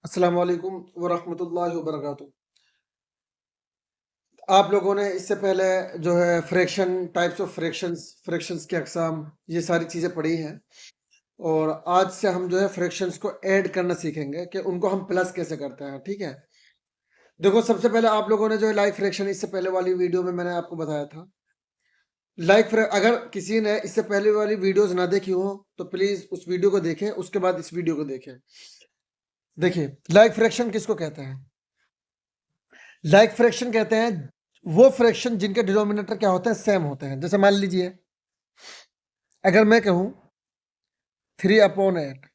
अस्सलाम वालेकुम वरहमतुल्लाहि वबरकातुहू। आप लोगों ने इससे पहले जो है टाइप्स ऑफ फ्रैक्शंस की अक़साम, ये सारी चीज़ें पढ़ी हैं और आज से हम जो है फ्रैक्शंस को ऐड करना सीखेंगे कि उनको हम प्लस कैसे करते हैं, ठीक है? देखो, सबसे पहले आप लोगों ने जो है लाइक फ्रैक्शन इससे पहले वाली वीडियो में मैंने आपको बताया था। अगर किसी ने इससे पहले वाली वीडियोज़ ना देखी हो, तो प्लीज़ उस वीडियो को देखें, उसके बाद इस वीडियो को देखें। देखिए, लाइक फ्रैक्शन किसको कहते हैं? लाइक फ्रैक्शन कहते हैं वो फ्रैक्शन जिनके डिनोमिनेटर क्या होते हैं, सेम होते हैं। जैसे मान लीजिए, अगर मैं कहूं 3/8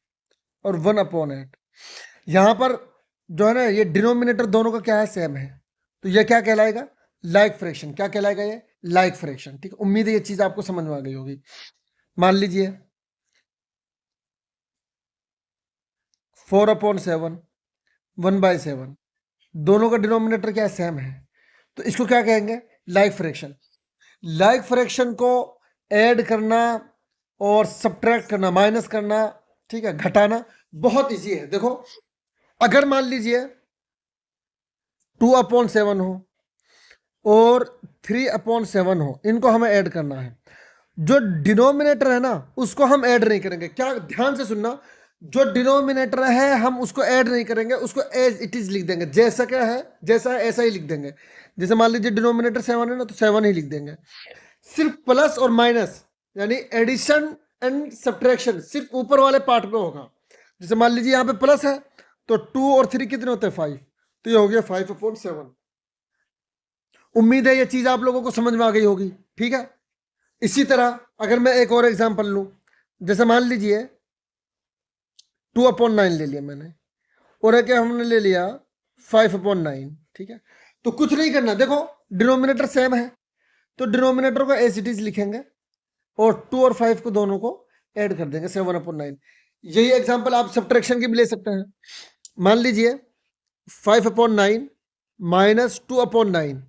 और 1/8, यहां पर जो है ना, ये डिनोमिनेटर दोनों का क्या है, सेम है, तो ये क्या कहलाएगा, लाइक फ्रैक्शन। क्या कहलाएगा ये, लाइक फ्रैक्शन। ठीक है, उम्मीद है ये चीज आपको समझ में आ गई होगी। मान लीजिए 4/7, 1/7, दोनों का डिनोमिनेटर क्या है, सेम है, तो इसको क्या कहेंगे, लाइक फ्रैक्शन। लाइक फ्रैक्शन को ऐड करना और सब्ट्रैक्ट करना, माइनस करना, ठीक है, घटाना बहुत इजी है। देखो, अगर मान लीजिए 2/7 हो और 3/7 हो, इनको हमें ऐड करना है। जो डिनोमिनेटर है ना, उसको हम ऐड नहीं करेंगे। क्या, ध्यान से सुनना, जो डिनोमिनेटर है हम उसको ऐड नहीं करेंगे, उसको एज इट इज लिख देंगे। जैसा क्या है, जैसा है ऐसा ही लिख देंगे। जैसे मान लीजिए डिनोमिनेटर 7 है ना, तो 7 ही लिख देंगे। सिर्फ प्लस और माइनस यानी एडिशन एंड सब्ट्रैक्शन सिर्फ ऊपर वाले पार्ट में होगा। जैसे मान लीजिए यहाँ पे प्लस है, तो 2 और 3 कितने होते हैं, 5, तो ये हो गया 5/7। उम्मीद है ये चीज आप लोगों को समझ में आ गई होगी। ठीक है, इसी तरह अगर मैं एक और एग्जांपल लूं, जैसे मान लीजिए 2/9 ले लिया मैंने, और एक हमने ले लिया 5/9। ठीक है, तो कुछ नहीं करना। देखो, डिनोमिनेटर सेम है, तो डिनोमिनेटर को एज इट इज लिखेंगे और 2 और 5 को दोनों को ऐड कर देंगे, 7/9। यही एग्जांपल आप सब्ट्रैक्शन की भी ले सकते हैं। मान लीजिए 5/9 माइनस 2/9,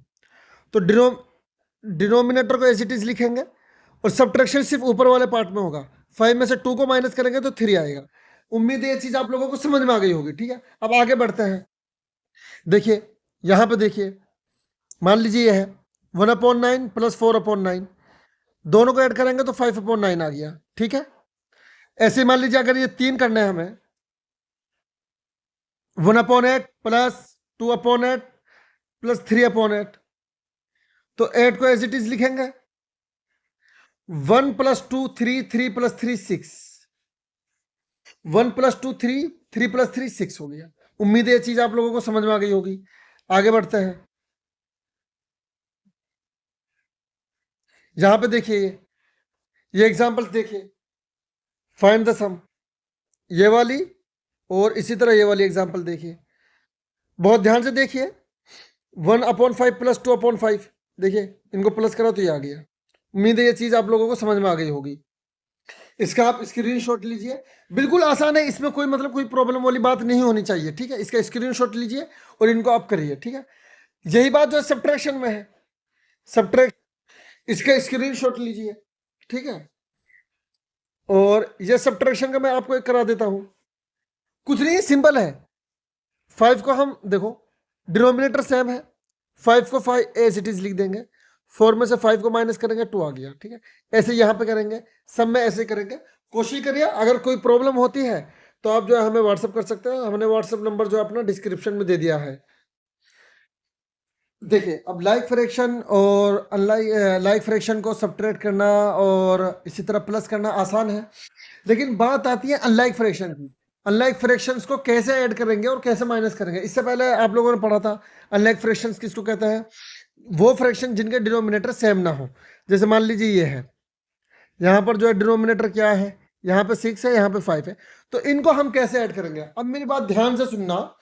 तो डिनोमिनेटर को एज इट इज लिखेंगे और सब्ट्रैक्शन सिर्फ ऊपर वाले पार्ट में होगा। 5 में से 2 को माइनस करेंगे तो 3 आएगा। उम्मीद है ये चीज आप लोगों को समझ में आ गई होगी। ठीक है, अब आगे बढ़ते हैं। देखिए, यहां पे देखिए, मान लीजिए यह है 1/9 प्लस 4/9, दोनों को ऐड करेंगे तो 5/9 आ गया। ठीक है, ऐसे मान लीजिए अगर ये 3 करने हैं हमें, 1/8 प्लस 2/8 प्लस 3/8, तो 8 को एज इट इज लिखेंगे। 1 प्लस 2 3, 3 प्लस 3 6, 1 प्लस 2 3, 3 प्लस 3 6 हो गया। उम्मीद है ये चीज आप लोगों को समझ में आ गई होगी। आगे बढ़ते हैं। यहां पे देखिए, ये एग्जांपल्स देखिए, फाइंड द सम, ये वाली और इसी तरह ये वाली एग्जांपल देखिए, बहुत ध्यान से देखिए। 1/5 प्लस 2/5, देखिए इनको प्लस करा तो ये आ गया। उम्मीद है ये चीज आप लोगों को समझ में आ गई होगी। इसका आप स्क्रीनशॉट लीजिए, बिल्कुल आसान है, इसमें कोई मतलब कोई प्रॉब्लम वाली बात नहीं होनी चाहिए। ठीक है, इसका स्क्रीनशॉट लीजिए और इनको आप करिए। ठीक है, यही बात जो है सब्ट्रैक्शन में है। सब्ट्रैक्ट, इसका स्क्रीनशॉट लीजिए। ठीक है, और ये सब्ट्रैक्शन का मैं आपको एक करा देता हूं। कुछ नहीं, सिंपल है। 5 को हम देखो, डिनोमिनेटर सेम है, 5 को 5 एज इट इज लिख देंगे। 4 में से 5 को माइनस करेंगे, 2 आ गया। ठीक है, ऐसे यहां पे करेंगे, सब में ऐसे करेंगे। कोशिश करिए, अगर कोई प्रॉब्लम होती है तो आप जो है हमें व्हाट्सअप कर सकते हैं। हमने व्हाट्सअप नंबर जो है अपना डिस्क्रिप्शन में दे दिया है। देखिए, अब लाइक फ्रैक्शन और अनलाइक लाइक फ्रैक्शन को सब्ट्रैक्ट करना और इसी तरह प्लस करना आसान है, लेकिन बात आती है अनलाइक फ्रैक्शन की। अनलाइक फ्रैक्शंस को कैसे ऐड करेंगे और कैसे माइनस करेंगे। इससे पहले आप लोगों ने पढ़ा था अनलाइक फ्रैक्शंस किसको कहते हैं, वो फ्रैक्शन जिनके डिनोमिनेटर सेम ना हो। जैसे मान लीजिए ये है, यहाँ पर जो है डिनोमिनेटर क्या है, यहाँ पे 6 है, यहाँ पे 5 है, तो इनको हम कैसे ऐड करेंगे। अब मेरी बात ध्यान से सुनना,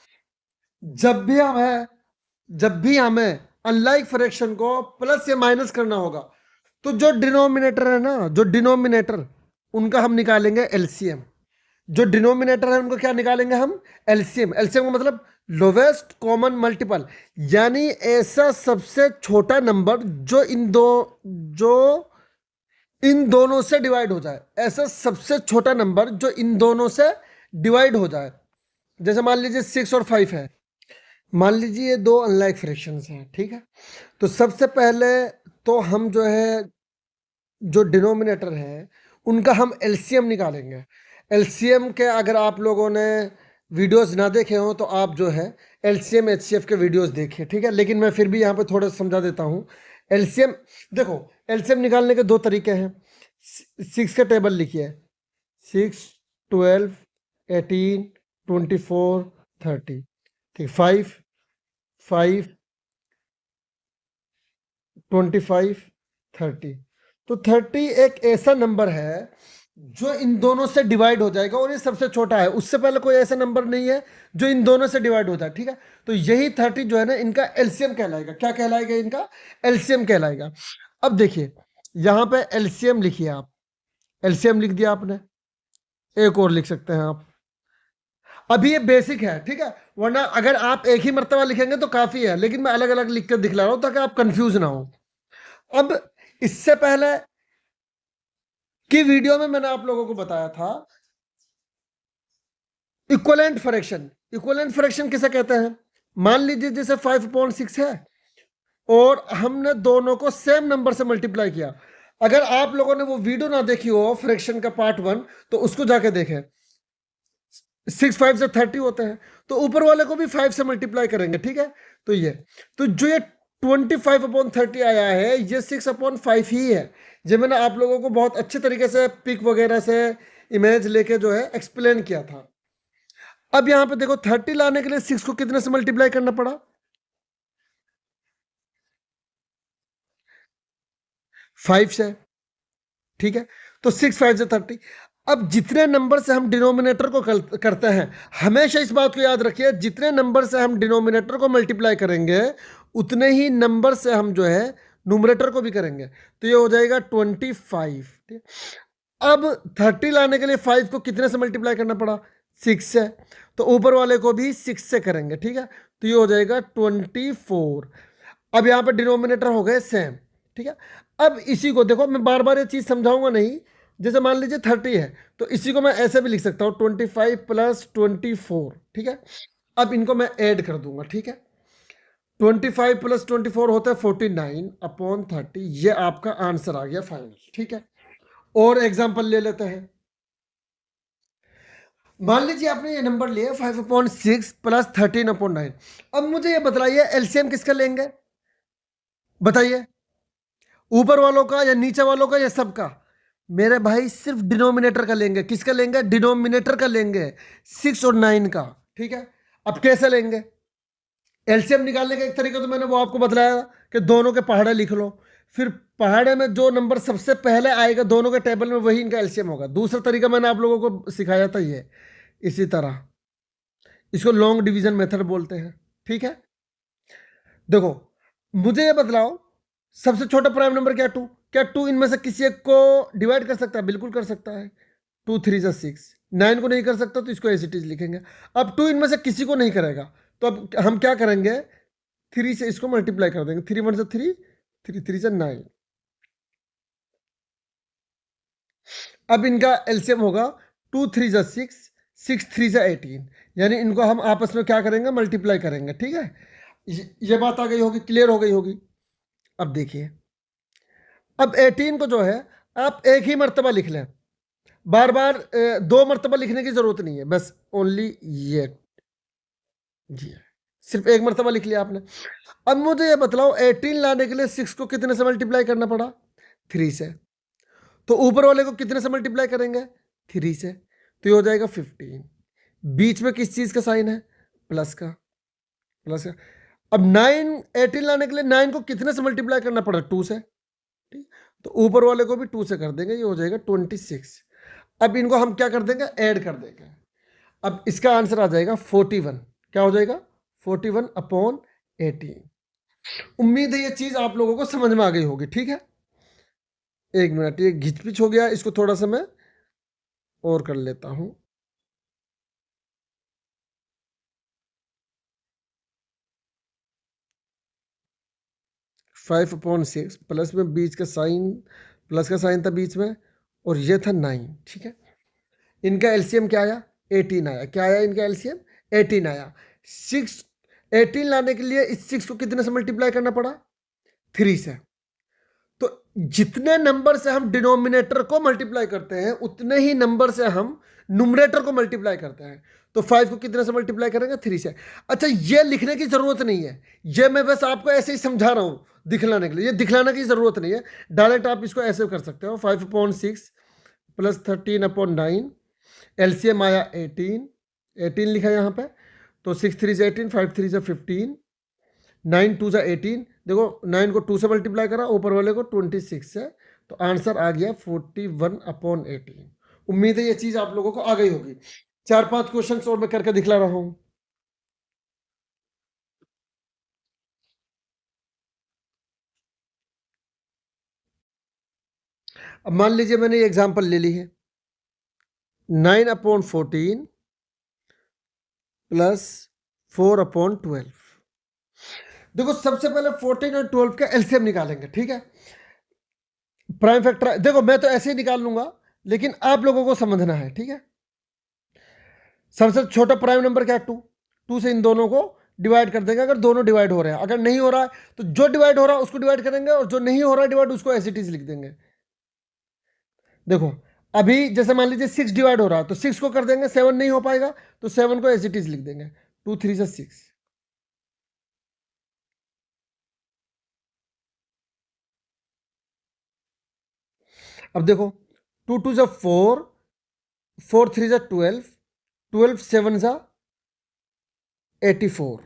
जब भी हमें जब भी हमें अनलाइक फ्रैक्शन को प्लस या माइनस करना होगा, तो जो डिनोमिनेटर है ना, जो डिनोमिनेटर, उनका हम निकालेंगे एलसीएम। जो डिनोमिनेटर है उनको क्या निकालेंगे हम, एलसीएम। एलसीएम का मतलब लोवेस्ट कॉमन मल्टीपल, यानी ऐसा सबसे छोटा नंबर जो इन दोनों से डिवाइड हो जाए। ऐसा सबसे छोटा नंबर जो इन दोनों से डिवाइड हो जाए, जैसे मान लीजिए 6 और 5 है, मान लीजिए ये दो अनलाइक फ्रैक्शंस हैं, ठीक है। तो सबसे पहले तो हम जो है जो डिनोमिनेटर है उनका हम एलसीएम निकालेंगे। एलसीएम के अगर आप लोगों ने वीडियोस ना देखे हो तो आप जो है एलसीएम एचसीएफ के वीडियोस देखिए, ठीक है। लेकिन मैं फिर भी यहाँ पे थोड़ा समझा देता हूँ। एलसीएम देखो, एलसीएम निकालने के दो तरीके हैं। 6 का टेबल लिखिए, 6, 12, 18, 24, 30, ठीक। 5, 5, 25, 30। तो 30 एक ऐसा नंबर है जो इन दोनों से डिवाइड हो जाएगा और ये सबसे छोटा है। उससे पहले कोई ऐसा नंबर नहीं है जो इन दोनों से डिवाइड होता है, ठीक है। तो यही 30 जो है ना इनका एलसीएम कहलाएगा। क्या कहलाएगा? इनका एलसीएम कहलाएगा। अब देखिए यहां पे एलसीएम लिखिए आप, एलसीएम लिख दिया आपने, एक और लिख सकते हैं आप। अभी ये बेसिक है, ठीक है, वरना अगर आप एक ही मर्तबा लिखेंगे तो काफी है, लेकिन मैं अलग अलग लिख कर दिखला रहा हूं ताकि आप कंफ्यूज ना हो। अब इससे पहले की वीडियो में मैंने आप लोगों को बताया था इक्वलेंट फ्रैक्शन। इक्वलेंट फ्रैक्शन किसे कहते हैं? मान लीजिए जैसे 5/6 है और हमने दोनों को सेम नंबर से मल्टीप्लाई किया। अगर आप लोगों ने वो वीडियो ना देखी हो फ्रैक्शन का पार्ट 1 तो उसको जाके देखें। 6 5 से 30 होते हैं, तो ऊपर वाले को भी 5 से मल्टीप्लाई करेंगे, ठीक है। तो जो ये 25/30 आया है ये 6/5 ही है। जो मैंने आप लोगों को बहुत अच्छे तरीके से पिक वगैरह से इमेज लेके जो है एक्सप्लेन किया था। अब यहां पे देखो 30 लाने के लिए 6 को कितने से मल्टीप्लाई करना पड़ा? 5 से, ठीक है। तो 6 5 से 30। अब जितने नंबर से हम डिनोमिनेटर को करते हैं, हमेशा इस बात को याद रखिए, जितने नंबर से हम डिनोमिनेटर को मल्टीप्लाई करेंगे उतने ही नंबर से हम जो है न्यूमरेटर को भी करेंगे। तो ये हो जाएगा 25, ठीक। अब 30 लाने के लिए 5 को कितने से मल्टीप्लाई करना पड़ा? 6 से। तो ऊपर वाले को भी 6 से करेंगे, ठीक है। तो ये हो जाएगा 24। अब यहाँ पे डिनोमिनेटर हो गए सेम, ठीक है। अब इसी को देखो, मैं बार बार ये चीज समझाऊंगा नहीं। जैसे मान लीजिए 30 है तो इसी को मैं ऐसे भी लिख सकता हूँ 25 + 24, ठीक है। अब इनको मैं ऐड कर दूंगा, ठीक है। 25 + 24 होता है 49/30। ये आपका आंसर आ गया फाइनल, ठीक है। और एग्जाम्पल ले लेते हैं। मान लीजिए आपने ये नंबर लिया 5/6 + 13/9। अब मुझे ये बताइए एलसीएम किसका लेंगे? बताइए, ऊपर वालों का या नीचे वालों का या सबका? मेरे भाई सिर्फ डिनोमिनेटर का लेंगे। किसका लेंगे? डिनोमिनेटर का लेंगे, 6 और 9 का, ठीक है। अब कैसे लेंगे? एलसीएम निकालने का एक तरीका तो मैंने वो आपको बताया कि दोनों के पहाड़े लिख लो, फिर पहाड़े में जो नंबर सबसे पहले आएगा दोनों के टेबल में वही इनका एलसीएम होगा। दूसरा तरीका मैंने आप लोगों को सिखाया था ये, इसी तरह, इसको लॉन्ग डिवीजन मेथड बोलते हैं, ठीक है। देखो मुझे ये बतलाओ, सबसे छोटा प्राइम नंबर क्या? 2। क्या 2 इनमें से किसी एक को डिवाइड कर सकता है? बिल्कुल कर सकता है। 2 3 जा 6। 9 को नहीं कर सकता तो इसको एज इट इज लिखेंगे। अब 2 इनमें से किसी को नहीं करेगा तो अब हम क्या करेंगे? 3 से इसको मल्टीप्लाई कर देंगे। 3 1 से 3, 3 3 से 9। अब इनका एलसीएम होगा 2 3 जा 6, 6 3 जा 18। यानी इनको हम आपस में क्या करेंगे? मल्टीप्लाई करेंगे, ठीक है। ये बात आ गई होगी, क्लियर हो गई होगी। अब देखिए, अब 18 को जो है आप एक ही मर्तबा लिख लें, बार बार दो मर्तबा लिखने की जरूरत नहीं है, बस ओनली ये जी, सिर्फ एक मर्तबा लिख लिया आपने। अब मुझे ये बतलाओ 18 लाने के लिए 6 को कितने से मल्टीप्लाई करना पड़ा? 3 से। तो ऊपर वाले को कितने से मल्टीप्लाई करेंगे? 3 से। तो ये हो जाएगा 15। बीच में किस चीज का साइन है? प्लस का, प्लस का। अब 9 18 लाने के लिए 9 को कितने से मल्टीप्लाई करना पड़ा? 2 से, ठीक। तो ऊपर वाले को भी 2 से कर देंगे, ये हो जाएगा 26। अब इनको हम क्या कर देंगे? ऐड कर देंगे। अब इसका आंसर आ जाएगा 41। क्या हो जाएगा? 41/18। उम्मीद है ये चीज आप लोगों को समझ में आ गई होगी, ठीक है। एक मिनट, ये घिचपिच हो गया, इसको थोड़ा सा मैं और कर लेता हूं। फाइव अपॉन सिक्स, प्लस में बीच का साइन, प्लस का साइन था बीच में, और ये था 9, ठीक है। इनका एलसीएम क्या आया? 18 आया। क्या आया इनका एलसीएम? 18 आया। 18 लाने के लिए इस 6 को कितने से मल्टीप्लाई करना पड़ा? 3 से। तो जितने नंबर से हम डिनोमिनेटर को मल्टीप्लाई करते हैं उतने ही नंबर से हम न्यूमरेटर को मल्टीप्लाई करते हैं। तो 5 को कितने से मल्टीप्लाई करेंगे? 3 से। अच्छा, ये लिखने की जरूरत नहीं है, ये मैं बस आपको ऐसे ही समझा रहा हूं दिखलाने के लिए, ये दिखलाने की जरूरत नहीं है, डायरेक्ट आप इसको ऐसे कर सकते हो। 5/6 प्लस 13/9, एलसीएम आया 18 लिखा यहां पे। तो 6 3 से 18, 5 3 से 15, 9 2 से 18। देखो 9 को 2 से मल्टीप्लाई करा, ऊपर वाले को 26 से, तो आंसर आ गया 41/18। उम्मीद है ये चीज आप लोगों को आ गई होगी। 4-5 क्वेश्चन और मैं करके दिखला रहा हूं। अब मान लीजिए मैंने ये एग्जांपल ले ली है, 9/14 प्लस 4/12। देखो सबसे पहले 14 और 12 का एलसीएम निकालेंगे, ठीक है। प्राइम फैक्टर, देखो मैं तो ऐसे ही निकाल लूंगा, लेकिन आप लोगों को समझना है, ठीक है। सबसे छोटा प्राइम नंबर क्या है? 2 से इन दोनों को डिवाइड कर देंगे, अगर दोनों डिवाइड हो रहे हैं। अगर नहीं हो रहा है तो जो डिवाइड हो रहा है उसको डिवाइड करेंगे, और जो नहीं हो रहा है डिवाइड उसको एज इट इज लिख देंगे। देखो अभी जैसे मान लीजिए 6 डिवाइड हो रहा है तो 6 को कर देंगे, 7 नहीं हो पाएगा तो 7 को एज इट इज लिख देंगे। 2 3 से 6। अब देखो 2 2 से 4, 4 3 से 12, 12 7 से 84।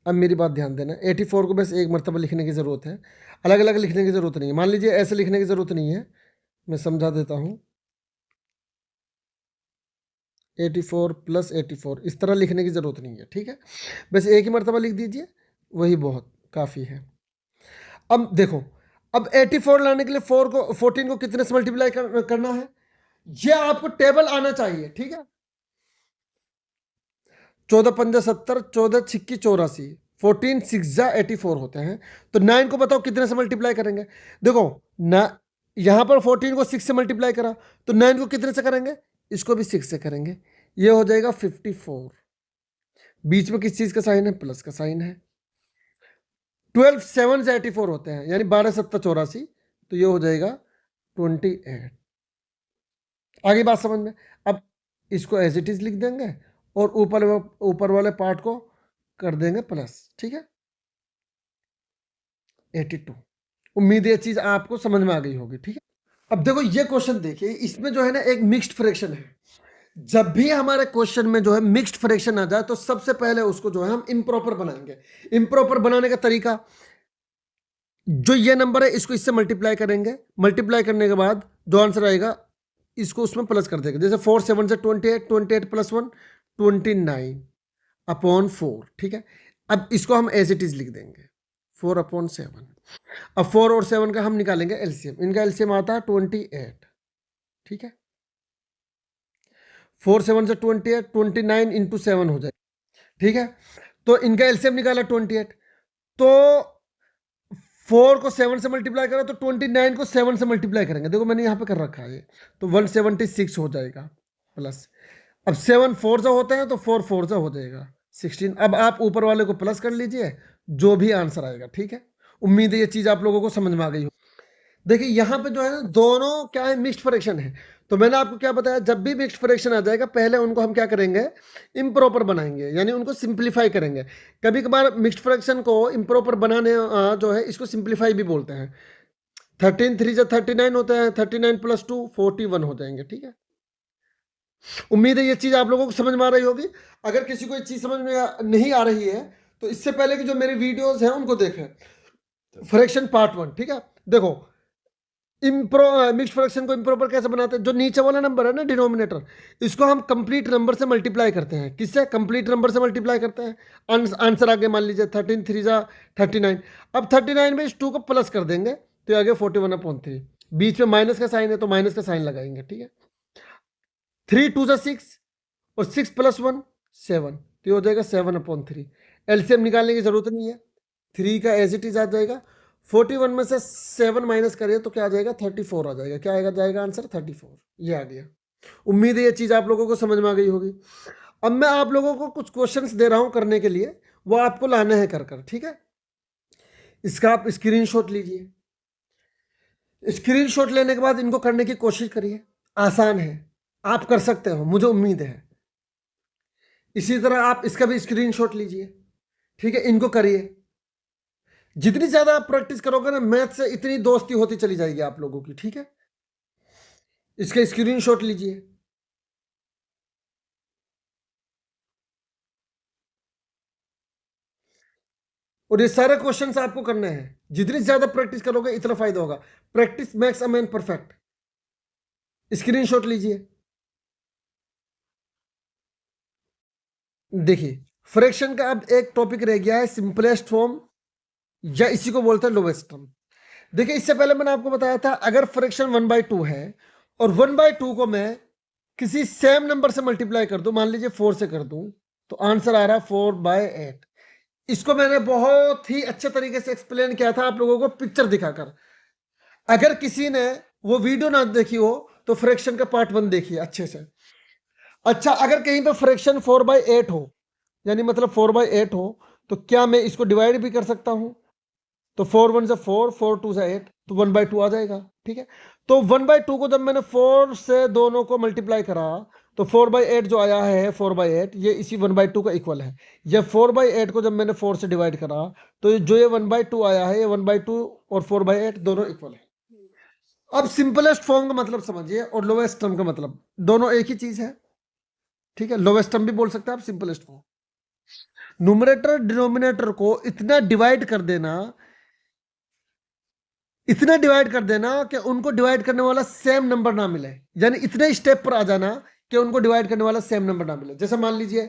अब मेरी बात ध्यान देना, 84 को बस एक मरतबा लिखने की जरूरत है, अलग अलग लिखने की जरूरत नहीं है। मान लीजिए ऐसे लिखने की जरूरत नहीं है, मैं समझा देता हूं। 84 प्लस 84 इस तरह लिखने की जरूरत नहीं है, ठीक है। बस एक ही मरतबा लिख दीजिए, वही बहुत काफी है। अब देखो, अब 84 लाने के लिए 14 को कितने से मल्टीप्लाई करना है, यह आपको टेबल आना चाहिए, ठीक है। 14 5 70, 14 6 84, 14 6 84 होते हैं। तो 9 को बताओ कितने से मल्टीप्लाई करेंगे। देखो ना, यहां पर 14 को 6 से मल्टीप्लाई करा, तो 9 को कितने से करेंगे? इसको भी 6 से करेंगे, ये हो जाएगा 54। बीच में किस चीज का साइन है? प्लस का साइन है। 12 7 से 84 होते हैं, यानी 12 7 84, तो ये हो जाएगा 28। आगे बात समझ में। अब इसको एज इट इज लिख देंगे, और ऊपर वाले पार्ट को कर देंगे प्लस, ठीक है। 82। उम्मीद है ये चीज आपको समझ में आ गई होगी, ठीक है। अब देखो ये क्वेश्चन देखिए, इसमें जो है ना एक मिक्स्ड फ्रैक्शन है। जब भी हमारे क्वेश्चन में जो है मिक्स्ड फ्रैक्शन आ जाए तो सबसे पहले उसको जो है हम इम्प्रॉपर बनाएंगे। इम्प्रॉपर बनाने का तरीका, जो ये नंबर है इसको इससे मल्टीप्लाई करेंगे, मल्टीप्लाई करने के बाद जो आंसर आएगा इसको उसमें प्लस कर देंगे। जैसे 4 7 से 28, 28 प्लस 1 29/4, ठीक है। अब इसको हम एज इट इज लिख देंगे 4/7। अब 4 और 7 का हम निकालेंगे एलसीएम, इनका एलसीएम आता है 28, ठीक है। 4 7 से 28, 29 इंटू 7 हो जाए, ठीक है। तो इनका एलसीएम निकाला 28, तो 4 को 7 से मल्टीप्लाई करा तो 29 को 7 से मल्टीप्लाई करेंगे। देखो मैंने यहां पे कर रखा है, तो 176 हो जाएगा प्लस। अब 7 4 से होते हैं तो 4 4 से हो जाएगा 16। अब आप ऊपर वाले को प्लस कर लीजिए, जो भी आंसर आएगा, ठीक है। उम्मीद है ये चीज आप लोगों को समझ में आ गई हो। देखिए यहां पे जो है ना दोनों क्या है, मिक्स्ड फ्रैक्शन है। तो मैंने आपको क्या बताया, जब भी मिक्स्ड फ्रैक्शन आ जाएगा पहले उनको हम क्या करेंगे, इम्प्रॉपर बनाएंगे, यानी उनको सिंप्लीफाई करेंगे। कभी कभार मिक्स्ड फ्रैक्शन को इम्प्रॉपर बनाने जो है इसको सिंप्लीफाई भी बोलते हैं। 13 3 से 39 होते हैं, 39 प्लस 2 41 हो जाएंगे, ठीक है। उम्मीद है ये चीज आप लोगों को समझ में आ रही होगी। अगर किसी को ये चीज समझ में नहीं आ रही है तो इससे पहले की जो मेरी वीडियोस हैं उनको देखें, फ्रैक्शन पार्ट 1, ठीक है। देखो मिक्स्ड फ्रैक्शन को इम्प्रॉपर कैसे बनाते हैं, जो नीचे वाला नंबर है ना डिनोमिनेटर, इसको हम कंप्लीट नंबर से मल्टीप्लाई करते हैं। किससे? कंप्लीट नंबर से मल्टीप्लाई करते हैं। आंसर आगे मान लीजिए 13 3 जा 39। अब 39 में इस 2 को प्लस कर देंगे तो आगे 41/3। बीच में माइनस का साइन है तो माइनस का साइन लगाएंगे, ठीक है। 3 2 जा 6, और 6 प्लस 1 7, तो हो जाएगा 7/3। एलसीएम निकालने की जरूरत नहीं है, 3 का एज इट इज आ जाएगा। 41 में से 7 माइनस करिए तो क्या आ जाएगा, 34 आ जाएगा। क्या आएगा, जाएगा आंसर 34, ये आ गया। उम्मीद है ये चीज आप लोगों को समझ में आ गई होगी। अब मैं आप लोगों को कुछ क्वेश्चंस दे रहा हूं करने के लिए, वो आपको लाने हैं कर कर, ठीक है। इसका आप स्क्रीनशॉट लीजिए। स्क्रीनशॉट लेने के बाद इनको करने की कोशिश करिए, आसान है, आप कर सकते हो, मुझे उम्मीद है। इसी तरह आप इसका भी स्क्रीनशॉट लीजिए, ठीक है, इनको करिए। जितनी ज्यादा आप प्रैक्टिस करोगे ना, मैथ से इतनी दोस्ती होती चली जाएगी आप लोगों की, ठीक है। इसका स्क्रीनशॉट लीजिए। और ये सारे क्वेश्चंस आपको करने हैं। जितनी ज्यादा प्रैक्टिस करोगे इतना फायदा होगा। Practice makes a man perfect. Screenshot लीजिए। देखिए, फ्रैक्शन का अब एक टॉपिक रह गया है, सिंपलेस्ट फॉर्म, या इसी को बोलते हैं लोवेस्ट टर्म। देखिए, इससे पहले मैंने आपको बताया था, अगर फ्रैक्शन 1/2 है और 1/2 को मैं किसी सेम नंबर से मल्टीप्लाई कर दूं, मान लीजिए 4 से कर दूं, तो आंसर आ रहा 4/8। इसको मैंने बहुत ही अच्छे तरीके से एक्सप्लेन किया था आप लोगों को पिक्चर दिखाकर। अगर किसी ने वो वीडियो ना देखी हो तो फ्रैक्शन का पार्ट 1 देखिए अच्छे से। अच्छा, अगर कहीं पर फ्रैक्शन 4/8 हो, यानी मतलब 4/8 हो, तो क्या मैं इसको डिवाइड भी कर सकता हूं? तो 4 1 से 4, 4 2 से 8, तो 1/2 आ जाएगा, ठीक है। तो 1/2 को जब मैंने 4 से दोनों को मल्टीप्लाई करा, तो 4/8 जो आया है 4/8, ये इसी 1/2 का इक्वल है। ये 4/8 को जब मैंने 4 से डिवाइड करा, तो जो ये 1/2 आया है, ये 1/2 और 4/8 दोनों इक्वल है। अब सिंपलेस्ट फॉर्म का मतलब समझिए और लोवेस्ट टर्म का मतलब, दोनों एक ही चीज है, ठीक है। लोवेस्ट टर्म भी बोल सकते हैं आप, सिंपलेस्ट फॉर्म। न्यूमरेटर डिनोमिनेटर को इतना डिवाइड कर देना, इतना डिवाइड कर देना कि उनको डिवाइड करने वाला सेम नंबर ना मिले, यानी इतने स्टेप पर आ जाना कि उनको डिवाइड करने वाला सेम नंबर ना मिले। जैसे मान लीजिए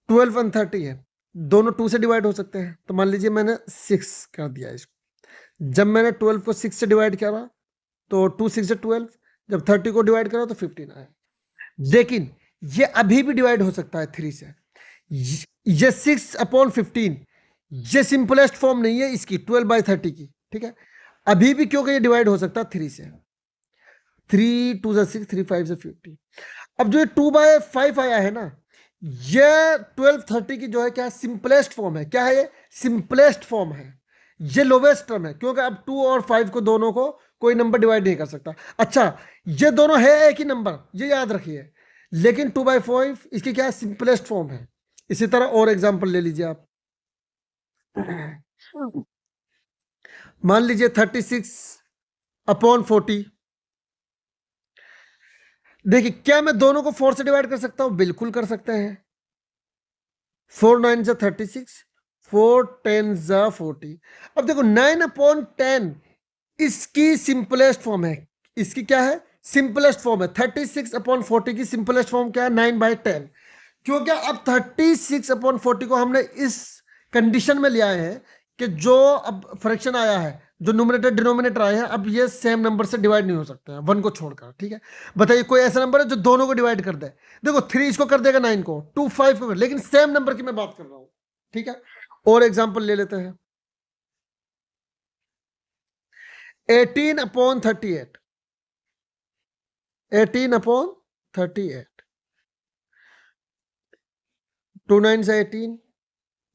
12 और 30 है, दोनों 2 से डिवाइड हो सकते हैं, तो मान लीजिए मैंने 6 कर दिया इसको। जब मैंने 12 को 6 से डिवाइड किया, तो 2 6 से 12, जब 30 को डिवाइड करा तो 15 आया। लेकिन ये अभी भी डिवाइड हो सकता है 3 से। ये 6/15, ये सिंपलेस्ट फॉर्म नहीं है इसकी 12/30 की, ठीक है। अभी भी क्योंकि ये डिवाइड हो सकता है 3 से। 3 2 से 6, 3 5 से 50। अब जो ये 2/5 आया है ना, ये 12/30 की जो है क्या, सिंपलेस्ट फॉर्म है। क्या है ये? सिंपलेस्ट फॉर्म है। ये लोवेस्ट टर्म है, क्योंकि अब 2 और 5 को दोनों को कोई नंबर डिवाइड नहीं कर सकता। अच्छा, ये दोनों है एक ही नंबर, ये याद रखिए, लेकिन 2/5 इसकी क्या है, सिंपलेस्ट फॉर्म है। इसी तरह और एग्जांपल ले लीजिए आप। मान लीजिए 36/40। देखिए, क्या मैं दोनों को 4 से डिवाइड कर सकता हूं? बिल्कुल कर सकते हैं। 4 9 जा 36, 4 10 जा 40। अब देखो 9/10 इसकी सिंपलेस्ट फॉर्म है। इसकी क्या है? सिंपलेस्ट फॉर्म है। 36/40 की सिंपलेस्ट फॉर्म क्या है? 9/10। क्योंकि अब 36/40 को हमने इस कंडीशन में लिया है कि जो अब फ्रैक्शन आया है, जो न्यूमरेटर डिनोमिनेटर आए हैं, अब ये सेम नंबर से डिवाइड नहीं हो सकते हैं 1 को छोड़कर, ठीक है। बताइए कोई ऐसा नंबर है जो दोनों को डिवाइड कर दे? देखो 3 इसको कर देगा 9 को, 2 5 को, लेकिन सेम नंबर की मैं बात कर रहा हूं, ठीक है। और एग्जाम्पल ले लेते हैं। 18/38, 18/38, 2 9 से 18,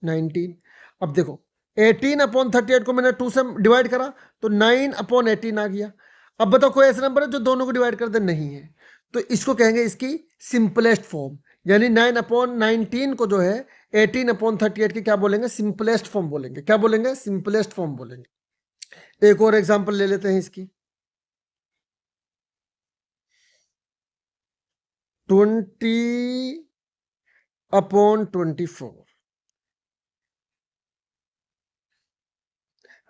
19। अब देखो 18/38 को मैंने 2 से डिवाइड करा, तो 9/18 आ गया। अब बताओ कोई ऐसा नंबर है जो दोनों को डिवाइड कर दे? नहीं है। तो इसको कहेंगे इसकी सिंपलेस्ट फॉर्म, यानी 9/19 को जो है 18/38 की क्या बोलेंगे? सिंपलेस्ट फॉर्म बोलेंगे। क्या बोलेंगे? सिंपलेस्ट फॉर्म बोलेंगे। एक और एग्जांपल ले लेते हैं इसकी। 20/24।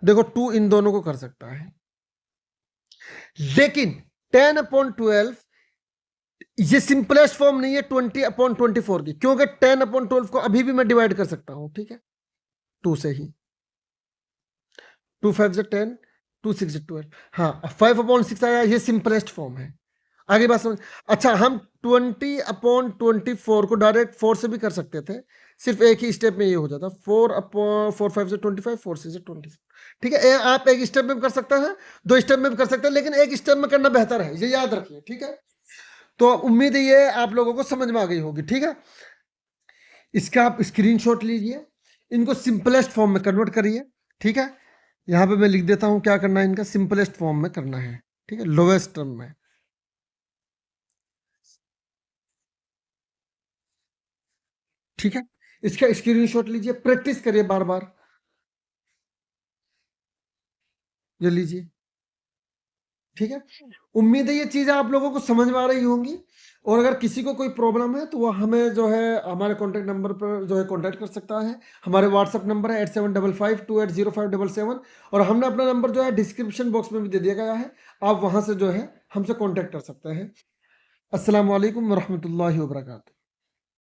देखो 2 इन दोनों को कर सकता है, लेकिन 10/12 ये सिंपलेस्ट फॉर्म नहीं है 20/24 की, क्योंकि 10/12 को अभी भी मैं डिवाइड कर सकता हूं, ठीक है, 2 से ही। 2 5 से 10, 2 6 से 12। हाँ, 5/6 आया, ये सिंपलेस्ट फॉर्म है। आगे बात समझ। अच्छा, हम 20/24 को डायरेक्ट 4 से भी कर सकते थे, सिर्फ एक ही स्टेप में ये हो जाता। 4 5 से 25, 4 6 से 24, ठीक है। आप एक स्टेप में भी कर सकते हैं, 2 स्टेप में भी कर सकते हैं, लेकिन एक स्टेप में करना बेहतर है, ये याद रखिए, ठीक है। तो उम्मीद है ये आप लोगों को समझ में आ गई होगी, ठीक है। इसका आप स्क्रीनशॉट लीजिए, इनको सिंपलेस्ट फॉर्म में कन्वर्ट करिए, ठीक है। यहाँ पे मैं लिख देता हूँ क्या करना है, इनका सिंपलेस्ट फॉर्म में करना है, ठीक है, लोवेस्ट टर्म में। ठीक है, इसका स्क्रीनशॉट लीजिए, प्रैक्टिस करिए बार बार। ये लीजिए, ठीक है। उम्मीद है ये चीज़ें आप लोगों को समझ में आ रही होंगी, और अगर किसी को कोई प्रॉब्लम है तो वो हमें जो है हमारे कॉन्टैक्ट नंबर पर जो है कॉन्टैक्ट कर सकता है। हमारे व्हाट्सअप नंबर है 8755280577, और हमने अपना नंबर जो है डिस्क्रिप्शन बॉक्स में भी दे दिया गया है, आप वहाँ से जो है हमसे कॉन्टैक्ट कर सकते हैं। अस्सलाम वालेकुम वरहमतुल्लाहि वबरकातुहू।